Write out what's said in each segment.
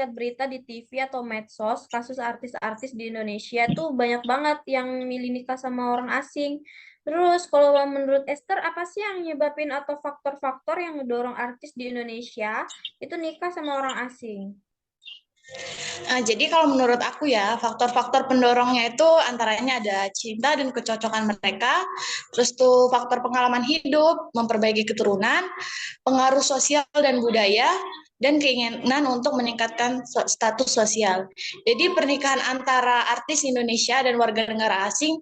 lihat berita di TV atau medsos, kasus artis-artis di Indonesia tuh banyak banget yang milih nikah sama orang asing. Terus kalau menurut Esther, apa sih yang nyebabin atau faktor-faktor yang ngedorong artis di Indonesia itu nikah sama orang asing? Jadi kalau menurut aku ya, faktor-faktor pendorongnya itu antaranya ada cinta dan kecocokan mereka, terus tuh faktor pengalaman hidup, memperbaiki keturunan, pengaruh sosial dan budaya, dan keinginan untuk meningkatkan status sosial. Jadi pernikahan antara artis Indonesia dan warga negara asing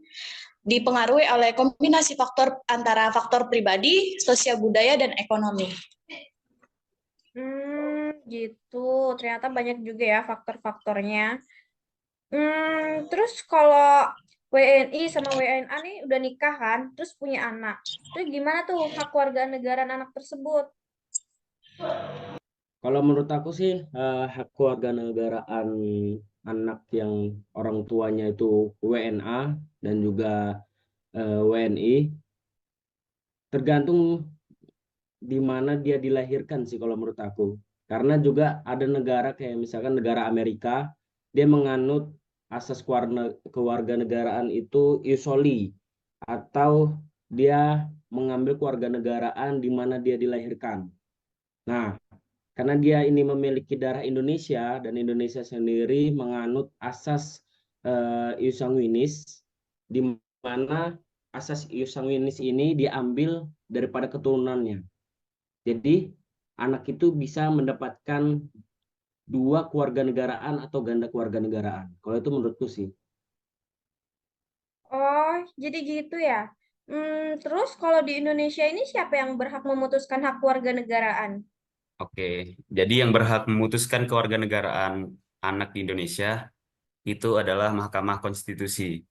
dipengaruhi oleh kombinasi faktor antara faktor pribadi, sosial budaya, dan ekonomi. Gitu. Ternyata banyak juga ya faktor-faktornya. Terus kalau WNI sama WNA nih udah nikah kan, terus punya anak. Terus gimana tuh hak warga negara anak tersebut? Kalau menurut aku sih hak kewarganegaraan anak yang orang tuanya itu WNA dan juga WNI tergantung di mana dia dilahirkan sih kalau menurut aku. Karena juga ada negara kayak misalkan negara Amerika, dia menganut asas kewarganegaraan itu iusoli atau dia mengambil kewarganegaraan di mana dia dilahirkan. Nah, karena dia ini memiliki darah Indonesia dan Indonesia sendiri menganut asas ius sanguinis, di mana asas ius sanguinis ini diambil daripada keturunannya. Jadi anak itu bisa mendapatkan dua kewarganegaraan atau ganda kewarganegaraan. Kalau itu menurutku sih. Oh, jadi gitu ya. Terus kalau di Indonesia ini siapa yang berhak memutuskan hak warga negaraan? Oke, jadi yang berhak memutuskan kewarganegaraan anak di Indonesia itu adalah Mahkamah Konstitusi.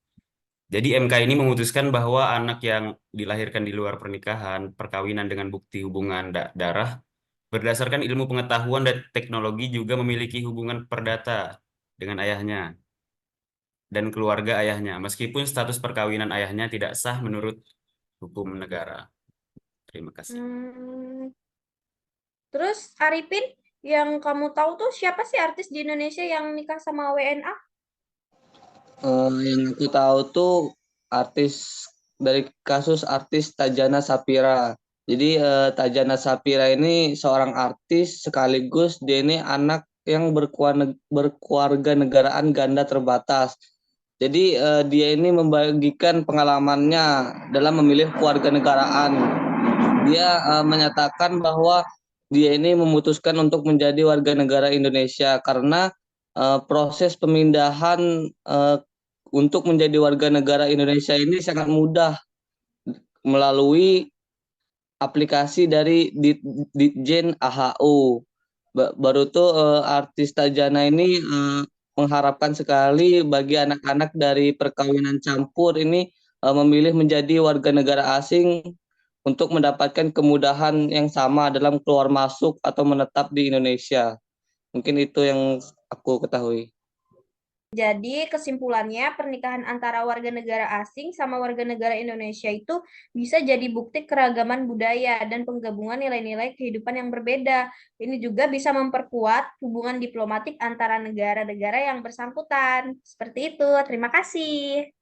Jadi MK ini memutuskan bahwa anak yang dilahirkan di luar pernikahan, perkawinan dengan bukti hubungan darah, berdasarkan ilmu pengetahuan dan teknologi juga memiliki hubungan perdata dengan ayahnya dan keluarga ayahnya, meskipun status perkawinan ayahnya tidak sah menurut hukum negara. Terima kasih. Hmm, terus Arifin, yang kamu tahu tuh siapa sih artis di Indonesia yang nikah sama WNA? Yang aku tahu tuh artis dari kasus artis Tajana Sapira. Jadi Tajana Sapira ini seorang artis sekaligus dia ini anak yang berkeluarga negaraan ganda terbatas. Jadi dia ini membagikan pengalamannya dalam memilih keluarga negaraan. Dia menyatakan bahwa dia ini memutuskan untuk menjadi warga negara Indonesia karena proses pemindahan untuk menjadi warga negara Indonesia ini sangat mudah melalui aplikasi dari Ditjen AHU. Baru tuh artis Tajana ini mengharapkan sekali bagi anak-anak dari perkawinan campur ini memilih menjadi warga negara asing untuk mendapatkan kemudahan yang sama dalam keluar masuk atau menetap di Indonesia. Mungkin itu yang aku ketahui. Jadi kesimpulannya pernikahan antara warga negara asing sama warga negara Indonesia itu bisa jadi bukti keragaman budaya dan penggabungan nilai-nilai kehidupan yang berbeda. Ini juga bisa memperkuat hubungan diplomatik antara negara-negara yang bersangkutan. Seperti itu. Terima kasih.